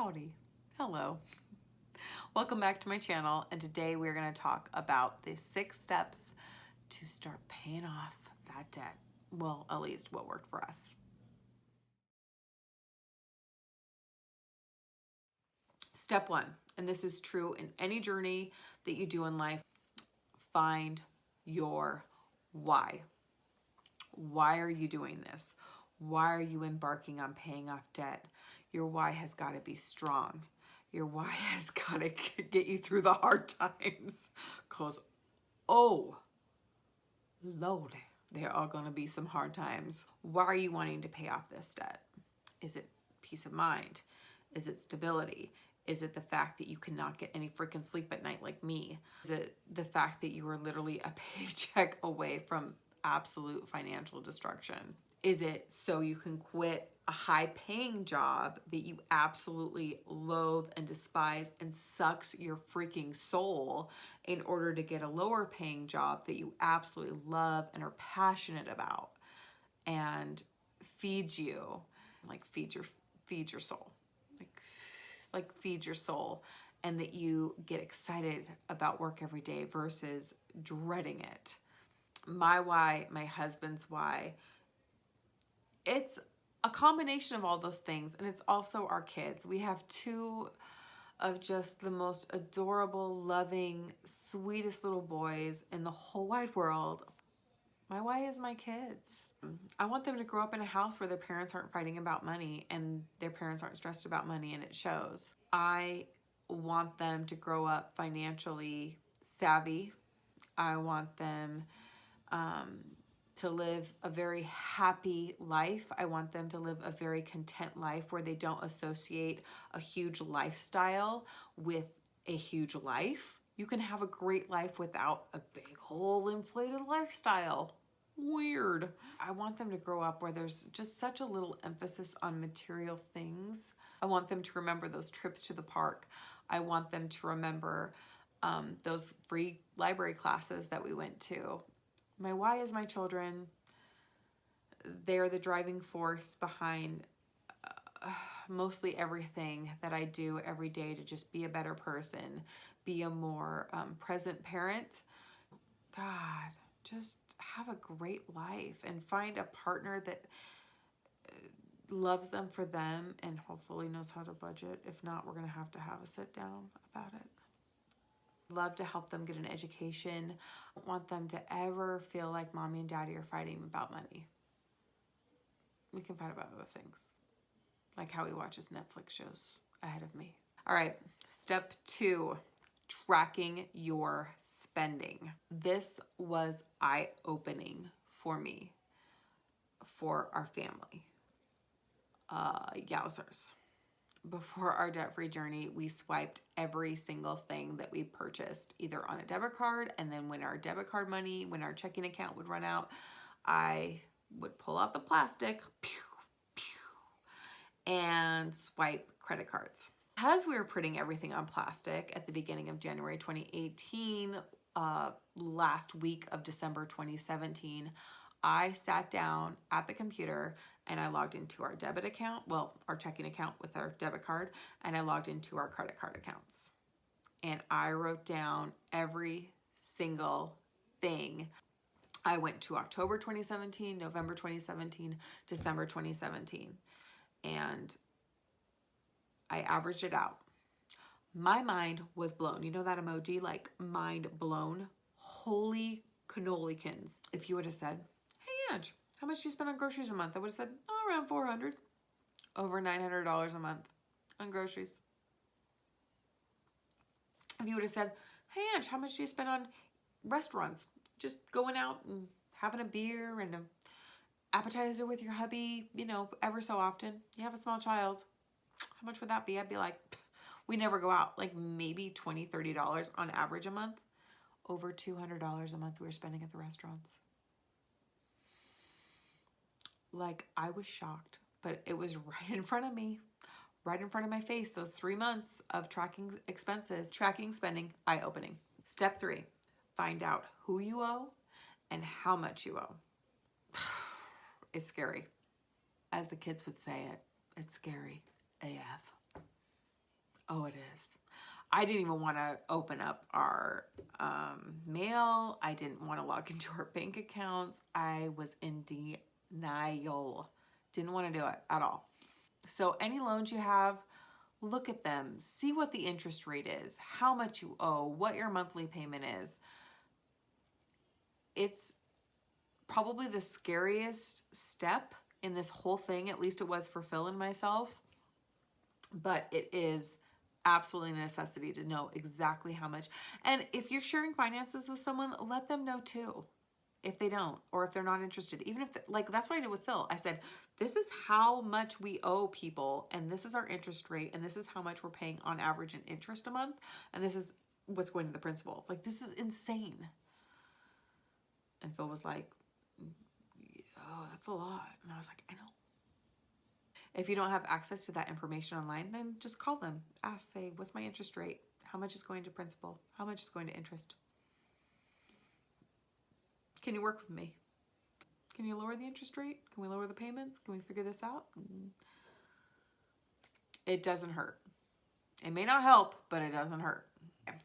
Howdy. Hello. Welcome back to my channel, and today we're going to talk about the 6 steps to start paying off that debt. Well, at least what worked for us. Step 1, and this is true in any journey that you do in life, find your why. Why are you doing this? Why are you embarking on paying off debt? Your why has got to be strong. Your why has got to get you through the hard times. Because, oh, Lord, there are going to be some hard times. Why are you wanting to pay off this debt? Is it peace of mind? Is it stability? Is it the fact that you cannot get any freaking sleep at night like me? Is it the fact that you are literally a paycheck away from absolute financial destruction? Is it so you can quit a high-paying job that you absolutely loathe and despise and sucks your freaking soul in order to get a lower-paying job that you absolutely love and are passionate about and feeds you, like feed your soul, like feed your soul, and that you get excited about work every day versus dreading it? My why, my husband's why, it's a combination of all those things, and it's also our kids. We have 2 of just the most adorable, loving, sweetest little boys in the whole wide world. My why is my kids. I want them to grow up in a house where their parents aren't fighting about money and their parents aren't stressed about money, and it shows. I want them to grow up financially savvy. I want them to live a very happy life. I want them to live a very content life where they don't associate a huge lifestyle with a huge life. You can have a great life without a big whole inflated lifestyle. Weird. I want them to grow up where there's just such a little emphasis on material things. I want them to remember those trips to the park. I want them to remember those free library classes that we went to. My why is my children. They're the driving force behind mostly everything that I do every day to just be a better person, be a more present parent. God, just have a great life and find a partner that loves them for them and hopefully knows how to budget. If not, we're going to have a sit down about it. Love to help them get an education. I don't want them to ever feel like mommy and daddy are fighting about money. We can fight about other things, like how he watches Netflix shows ahead of me. All right, step 2, tracking your spending. This was eye-opening for me, for our family. Yowzers. Before our debt-free journey, we swiped every single thing that we purchased, either on a debit card, and then when our debit card money, when our checking account would run out, I would pull out the plastic, pew, pew, and swipe credit cards. Because we were putting everything on plastic at the beginning of January 2018, last week of December 2017, I sat down at the computer and I logged into our debit account, well, our checking account with our debit card, and I logged into our credit card accounts. And I wrote down every single thing. I went to October 2017, November 2017, December 2017, and I averaged it out. My mind was blown. You know that emoji, like mind blown? Holy cannolikins. If you would have said, hey, Ange, how much do you spend on groceries a month? I would have said, oh, around $400. Over $900 a month on groceries. If you would have said, hey, Ange, how much do you spend on restaurants? Just going out and having a beer and an appetizer with your hubby, you know, ever so often. You have a small child. How much would that be? I'd be like, we never go out. Like maybe $20, $30 on average a month. Over $200 a month we were spending at the restaurants. Like, I was shocked, but it was right in front of me, right in front of my face. Those 3 months of tracking expenses, tracking spending, eye-opening. Step 3, find out who you owe and how much you owe. It's scary. As the kids would say it, it's scary AF. Oh, it is. I didn't even want to open up our mail. I didn't want to log into our bank accounts. I was in denial. Didn't want to do it at all. So any loans you have, look at them, see what the interest rate is, how much you owe, what your monthly payment is. It's probably the scariest step in this whole thing, at least it was for Phil and myself, but it is absolutely a necessity to know exactly how much. And if you're sharing finances with someone, let them know too if they don't, or if they're not interested. Even if, like, that's what I did with Phil. I said, this is how much we owe people, and this is our interest rate, and this is how much we're paying on average in interest a month, and this is what's going to the principal. Like, this is insane. And Phil was like, oh, that's a lot. And I was like, I know. If you don't have access to that information online, then just call them. Ask, say, what's my interest rate? How much is going to principal? How much is going to interest? Can you work with me? Can you lower the interest rate? Can we lower the payments? Can we figure this out? It doesn't hurt. It may not help, but it doesn't hurt. Okay.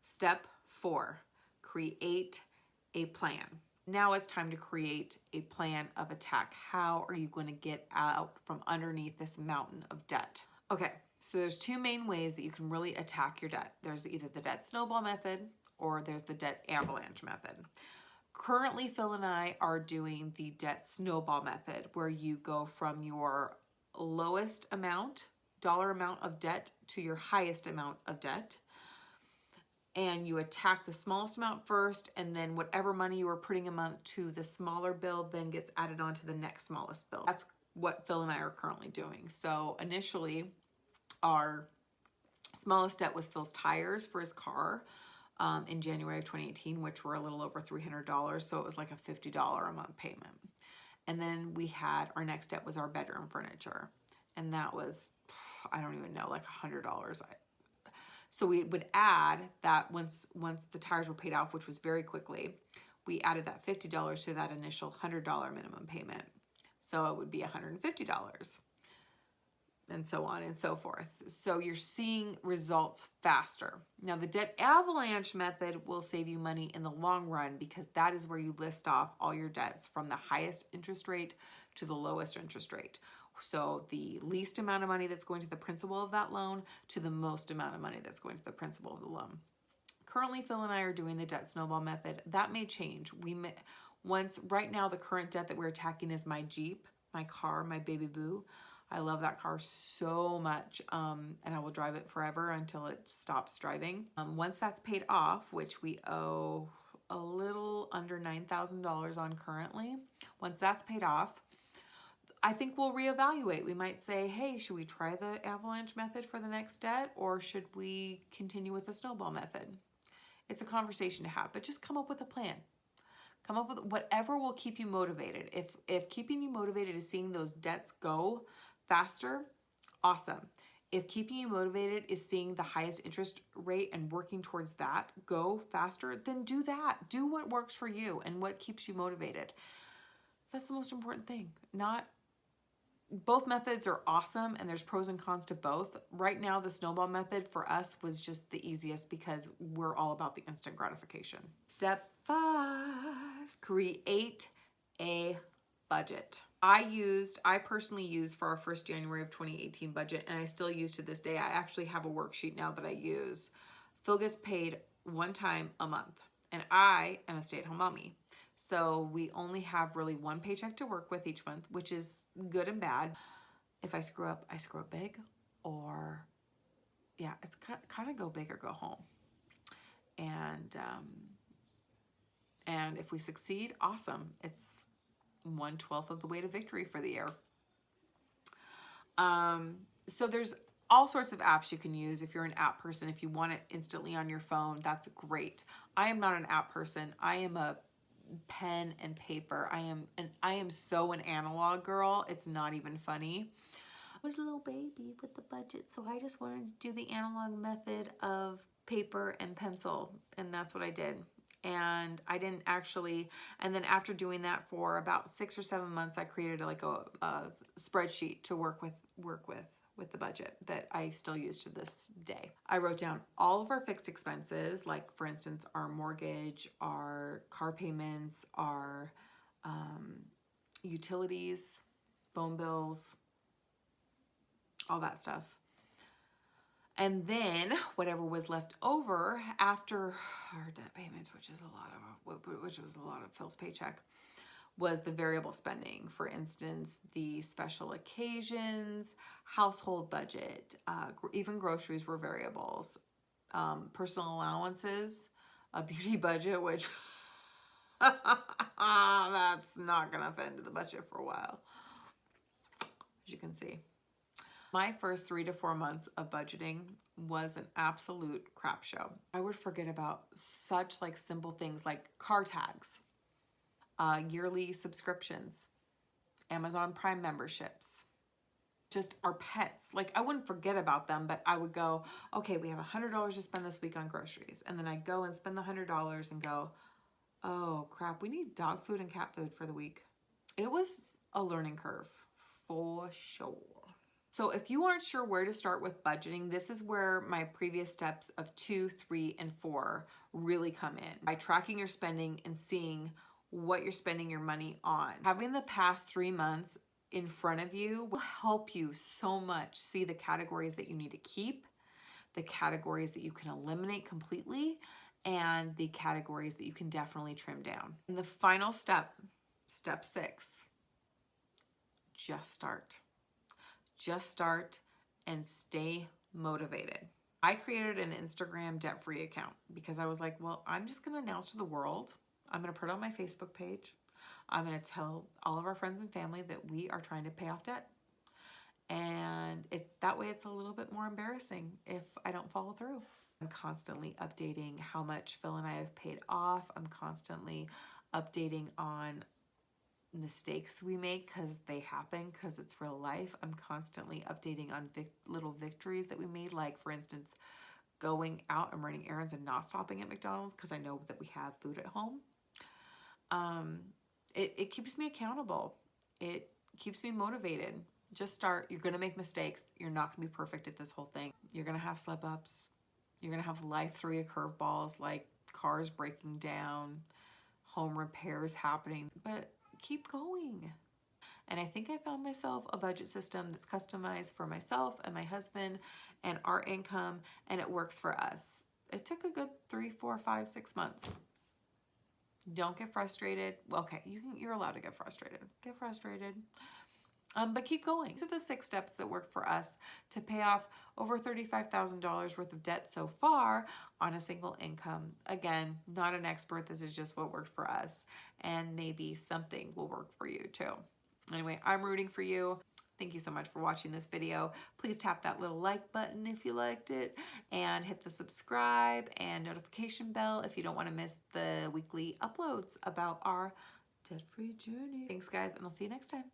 Step 4, create a plan. Now it's time to create a plan of attack. How are you going to get out from underneath this mountain of debt? Okay, so there's 2 main ways that you can really attack your debt. There's either the debt snowball method or there's the debt avalanche method. Currently, Phil and I are doing the debt snowball method, where you go from your lowest dollar amount of debt to your highest amount of debt. And you attack the smallest amount first, and then whatever money you were putting a month to the smaller bill then gets added on to the next smallest bill. That's what Phil and I are currently doing. So initially, our smallest debt was Phil's tires for his car in January of 2018, which were a little over $300. So it was like a $50 a month payment. And then we had, our next debt was our bedroom furniture. And that was, I don't even know, like $100. So we would add that once the tires were paid off, which was very quickly, we added that $50 to that initial $100 minimum payment. So it would be $150, and so on and so forth. So you're seeing results faster. Now, the debt avalanche method will save you money in the long run, because that is where you list off all your debts from the highest interest rate to the lowest interest rate. So the least amount of money that's going to the principal of that loan to the most amount of money that's going to the principal of the loan. Currently, Phil and I are doing the debt snowball method. That may change. Right now, the current debt that we're attacking is my Jeep, my car, my baby boo. I love that car so much, and I will drive it forever until it stops driving. Once that's paid off, which we owe a little under $9,000 on currently, once that's paid off, I think we'll reevaluate. We might say, hey, should we try the avalanche method for the next debt, or should we continue with the snowball method? It's a conversation to have, but just come up with a plan. Come up with whatever will keep you motivated. If keeping you motivated is seeing those debts go faster, awesome. If keeping you motivated is seeing the highest interest rate and working towards that go faster, then do that. Do what works for you and what keeps you motivated. That's the most important thing. Both methods are awesome, and there's pros and cons to both. Right now, the snowball method for us was just the easiest because we're all about the instant gratification. Step 5, create a budget. I personally used for our first January of 2018 budget, and I still use to this day. I actually have a worksheet now that I use. Phil gets paid one time a month, and I am a stay-at-home mommy. So we only have really one paycheck to work with each month, which is good and bad. If I screw up big, or yeah, it's kind of go big or go home. And if we succeed, awesome. It's 1/12 of the way to victory for the year. So there's all sorts of apps you can use if you're an app person. If you want it instantly on your phone, that's great. I am not an app person. I am a pen and paper. I am so an analog girl. It's not even funny. I was a little baby with the budget, so I just wanted to do the analog method of paper and pencil, and that's what I did. and I didn't actually, and then after doing that for about 6 or 7 months, I created like a spreadsheet to work with the budget that I still use to this day. I wrote down all of our fixed expenses, like for instance, our mortgage, our car payments, our utilities, phone bills, all that stuff. And then whatever was left over after our debt payments, which was a lot of Phil's paycheck, was the variable spending. For instance, the special occasions, household budget, even groceries were variables. Personal allowances, a beauty budget, which that's not gonna fit into the budget for a while, as you can see. My first 3 to 4 months of budgeting was an absolute crap show. I would forget about such like simple things like car tags, yearly subscriptions, Amazon Prime memberships, just our pets. Like I wouldn't forget about them, but I would go, okay, we have $100 to spend this week on groceries. And then I'd go and spend the $100 and go, oh crap, we need dog food and cat food for the week. It was a learning curve for sure. So if you aren't sure where to start with budgeting, this is where my previous steps of 2, 3, and 4 really come in. By tracking your spending and seeing what you're spending your money on. Having the past 3 months in front of you will help you so much see the categories that you need to keep, the categories that you can eliminate completely, and the categories that you can definitely trim down. And the final step, step 6, just start. Just start and stay motivated. I created an Instagram debt-free account because I was like, well, I'm just gonna announce to the world, I'm gonna put it on my Facebook page, I'm gonna tell all of our friends and family that we are trying to pay off debt. And that way it's a little bit more embarrassing if I don't follow through. I'm constantly updating how much Phil and I have paid off. I'm constantly updating on mistakes we make because they happen, because it's real life. I'm constantly updating on little victories that we made, like for instance going out and running errands and not stopping at McDonald's because I know that we have food at home. It keeps me accountable. It keeps me motivated. Just start. You're gonna make mistakes. You're not gonna be perfect at this whole thing. You're gonna have slip ups. You're gonna have life throw you curveballs like cars breaking down, home repairs happening, but keep going. And I think I found myself a budget system that's customized for myself and my husband and our income, and it works for us. It took a good 3, 4, 5, 6 months. Don't get frustrated. Well, okay, you're allowed to get frustrated. Get frustrated. But keep going. These are the 6 steps that worked for us to pay off over $35,000 worth of debt so far on a single income. Again, not an expert. This is just what worked for us, and maybe something will work for you too. Anyway, I'm rooting for you. Thank you so much for watching this video. Please tap that little like button if you liked it, and hit the subscribe and notification bell if you don't want to miss the weekly uploads about our debt-free journey. Thanks guys, and I'll see you next time.